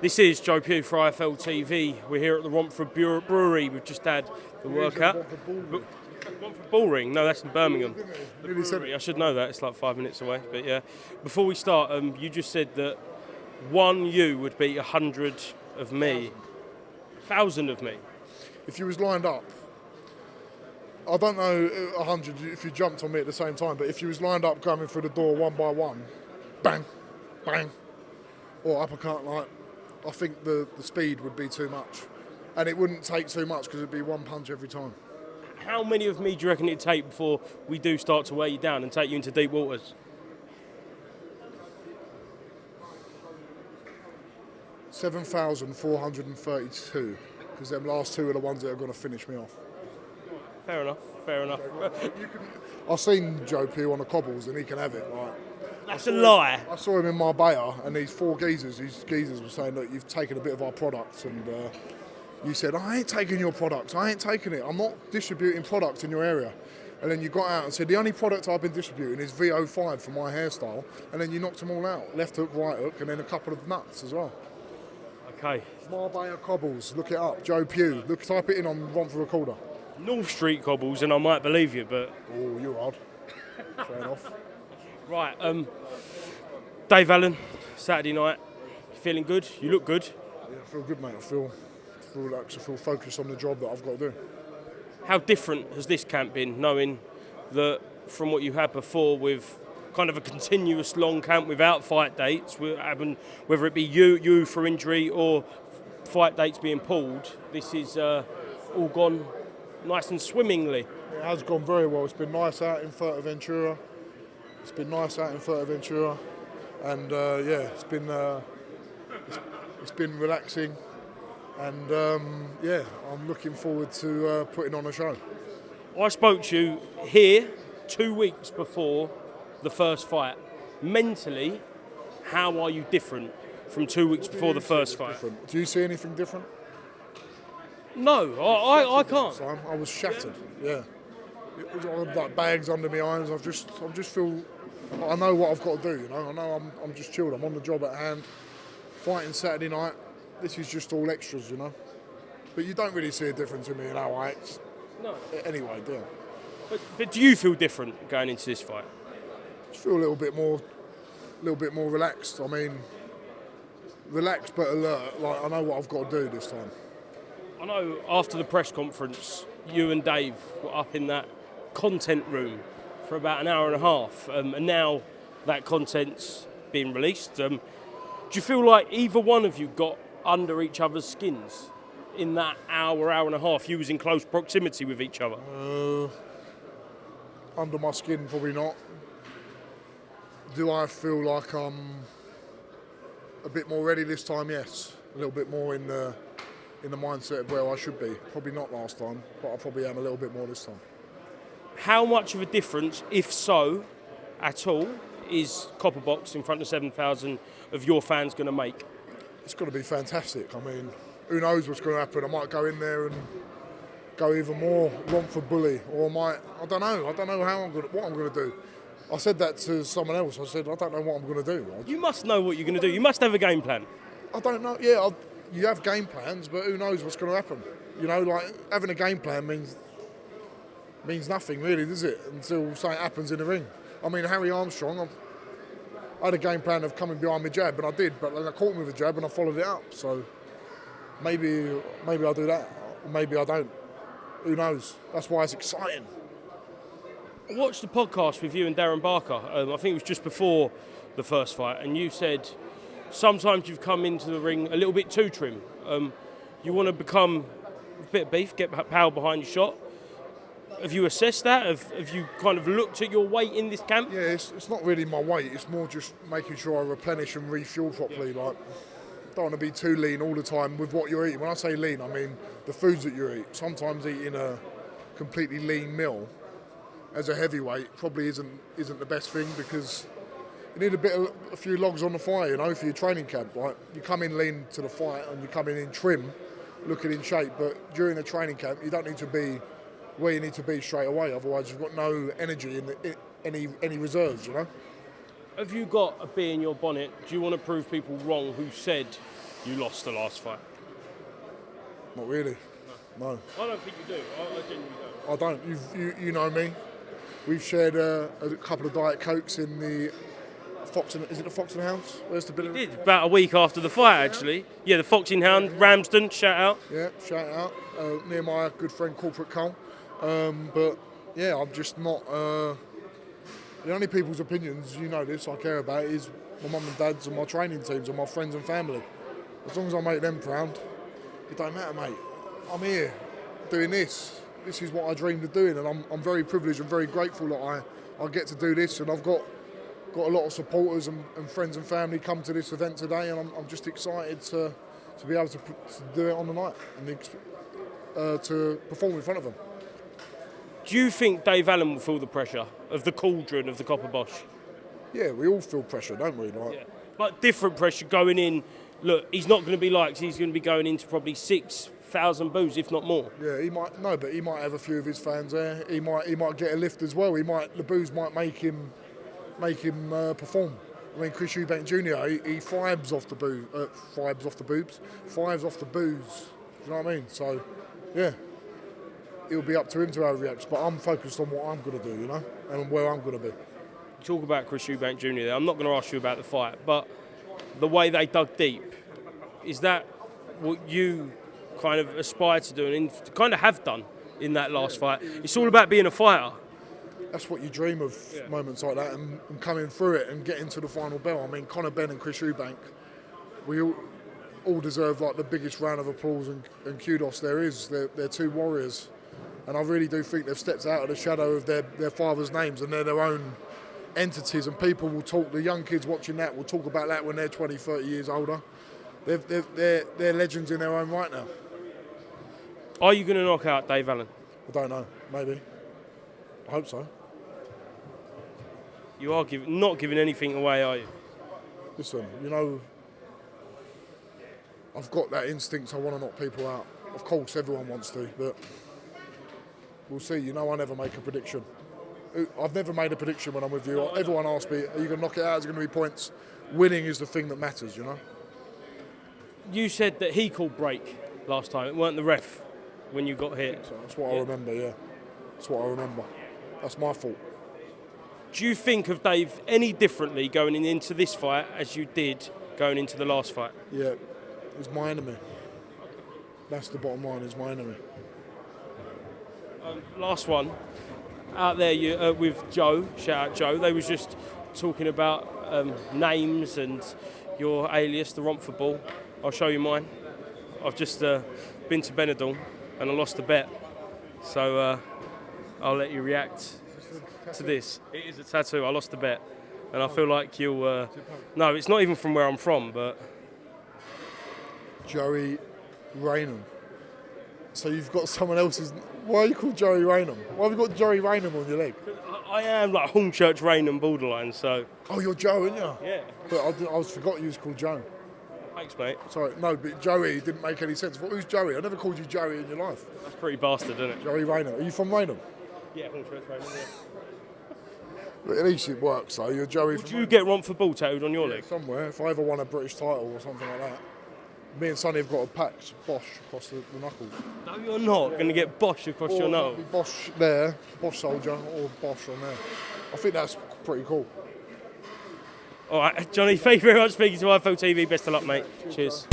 This is Joe Pugh for IFLTV. We're here at the Romford Brewery. We've just had the workout. Romford Bullring? No, that's in Birmingham. The brewery. I should know that. It's like 5 minutes away. But yeah, before we start, you just said that one you would beat 100 of me. 1,000 of me. If you was lined up, I don't know 100 if you jumped on me at the same time, but if you was lined up coming through the door one by one, bang, bang, or uppercut, like, I think the speed would be too much. And it wouldn't take too much because it'd be one punch every time. How many of me do you reckon it'd take before we do start to wear you down and take you into deep waters? 7,432, because them last two are the ones that are going to finish me off. Fair enough, fair enough. I've seen Joe Pugh on the cobbles and he can have it. Like, that's a lie. I saw him in Marbella and these geezers were saying, look, you've taken a bit of our products, and you said, I ain't taking your products, I ain't taking it, I'm not distributing products in your area. And then you got out and said, the only product I've been distributing is VO5 for my hairstyle, and then you knocked them all out, left hook, right hook, and then a couple of nuts as well. Okay. Marbella cobbles, look it up, Joe Pugh, type it in on Romford Recorder. North Street cobbles, and I might believe you, but... Oh, you're odd. Fair enough. Right, Dave Allen, Saturday night, feeling good? You look good. Yeah, I feel good, mate. I feel relaxed, I feel focused on the job that I've got to do. How different has this camp been, knowing that from what you had before with kind of a continuous long camp without fight dates, whether it be you for injury or fight dates being pulled, this is all gone nice and swimmingly? It has gone very well. It's been nice out in Fuerteventura. And it's been relaxing. And I'm looking forward to putting on a show. I spoke to you here 2 weeks before the first fight. Mentally, how are you different from 2 weeks before the first fight? Different? Do you see anything different? No, I can't. I was shattered. Yeah, I had like bags under my eyes. I just feel. I know what I've got to do. You know, I know I'm just chilled. I'm on the job at hand. Fighting Saturday night. This is just all extras, you know. But you don't really see a difference in me in how I act. No. Anyway, yeah. But do you feel different going into this fight? I feel a little bit more relaxed. I mean, relaxed but alert. Like, I know what I've got to do this time. I know after the press conference, you and Dave were up in that content room for about an hour and a half, and now that content's being released. Do you feel like either one of you got under each other's skins in that hour and a half? You was in close proximity with each other. Under my skin, probably not. Do I feel like I'm a bit more ready this time? Yes. A little bit more in the mindset of where I should be. Probably not last time, but I probably am a little bit more this time. How much of a difference, if so, at all, is Copperbox in front of 7,000 of your fans going to make? It's going to be fantastic. I mean, who knows what's going to happen? I might go in there and go even more Romford bully, or I don't know what I'm going to do. I said that to someone else. I said, I don't know what I'm going to do. You must know what you're going to do. You must have a game plan. I don't know. Yeah, you have game plans, but who knows what's going to happen? You know, like, having a game plan means nothing really, does it? Until something happens in the ring. I mean, Harry Armstrong, I had a game plan of coming behind my jab, and I did, but then I caught him with a jab and I followed it up. So maybe I'll do that, or maybe I don't. Who knows? That's why it's exciting. I watched the podcast with you and Darren Barker. I think it was just before the first fight, and you said sometimes you've come into the ring a little bit too trim. You want to become a bit of beef, get power behind your shot. Have you assessed that? Have you kind of looked at your weight in this camp? Yeah, it's not really my weight. It's more just making sure I replenish and refuel properly. Yeah. Like, don't want to be too lean all the time with what you're eating. When I say lean, I mean the foods that you eat. Sometimes eating a completely lean meal as a heavyweight probably isn't the best thing, because you need a few logs on the fire, you know, for your training camp. Like, you come in lean to the fight and you come in trim, looking in shape, but during the training camp you don't need to be where you need to be straight away, otherwise you've got no energy in any reserves, you know. Have you got a bee in your bonnet? Do you want to prove people wrong who said you lost the last fight? Not really. No. I don't think you do. I genuinely don't. I don't. You know me. We've shared a couple of Diet Cokes in the Fox and, is it the Fox and Hounds? Where's the Billy? Did about a week after the fight, actually. Yeah, the Foxing Hound, Ramsden, shout out. Yeah, shout out. Near my good friend Corporate Cole. But yeah, I'm just not. The only people's opinions, you know this, I care about is my mum and dad's and my training teams and my friends and family. As long as I make them proud, it don't matter, mate. I'm here doing this. This is what I dreamed of doing, and I'm very privileged and very grateful that I get to do this, and I've got a lot of supporters and friends and family come to this event today, and I'm just excited to be able to do it on the night and to perform in front of them. Do you think Dave Allen will feel the pressure of the cauldron of the Copper Bosch? Yeah, we all feel pressure, don't we? Yeah. But different pressure going in. Look, he's not going to be liked. He's going to be going into probably 6,000 boos, if not more. Yeah, he might. No, but he might have a few of his fans there. He might get a lift as well. The boos might make him perform. I mean, Chris Eubank Jr. He thrives off the boobs. Thrives off the boos. Do you know what I mean? So, yeah. It'll be up to him to how he reacts, but I'm focused on what I'm going to do, you know, and where I'm going to be. Talk about Chris Eubank Jr. there. I'm not going to ask you about the fight, but the way they dug deep, is that what you kind of aspire to do and kind of have done in that last fight? It's all about being a fighter. That's what you dream of, moments like that, and coming through it and getting to the final bell. I mean, Benn and Chris Eubank, we all deserve like the biggest round of applause and kudos there is. They're two warriors. And I really do think they've stepped out of the shadow of their father's names, and they're their own entities, and people will talk, the young kids watching that will talk about that when they're 20, 30 years older. They're legends in their own right now. Are you going to knock out Dave Allen? I don't know, maybe. I hope so. You are not giving anything away, are you? Listen, you know, I've got that instinct, I want to knock people out. Of course, everyone wants to, but we'll see. You know, I never make a prediction. I've never made a prediction when I'm with you. Everyone asks me, are you going to knock it out? Is it going to be points? Winning is the thing that matters, you know? You said that he called break last time. It weren't the ref when you got hit. So that's what I remember, yeah. That's what I remember. That's my fault. Do you think of Dave any differently going into this fight as you did going into the last fight? Yeah, he's my enemy. That's the bottom line, he's my enemy. Last one, out there with Joe, shout out Joe, they was just talking about names and your alias, the Romford Ball. I'll show you mine. I've just been to Benidorm and I lost a bet, so I'll let you react to this. It is a tattoo, I lost a bet, and I feel like you'll... no, it's not even from where I'm from, but... Joey Raynham. So you've got someone else's... Why are you called Joey Raynham? Why have you got Joey Raynham on your leg? I am like Hornchurch Raynham borderline, so... Oh, you're Joe, aren't you? Yeah. But I forgot you was called Joe. Thanks, mate. Sorry, no, but Joey didn't make any sense. Who's Joey? I never called you Joey in your life. That's pretty bastard, isn't it? Joey Raynham. Are you from Raynham? Yeah, Hornchurch Raynham, yeah. But at least it works, though. You're Joey Would you get Romford Ball tattooed on your leg? Somewhere. If I ever won a British title or something like that. Me and Sonny have got a patch, Bosch, across the knuckles. No, you're not going to get Bosch across your knuckles. Bosch there, Bosch soldier, or Bosch on there. I think that's pretty cool. All right, Johnny, thank you very much for speaking to IFLTV. Best of luck, mate. Cheers.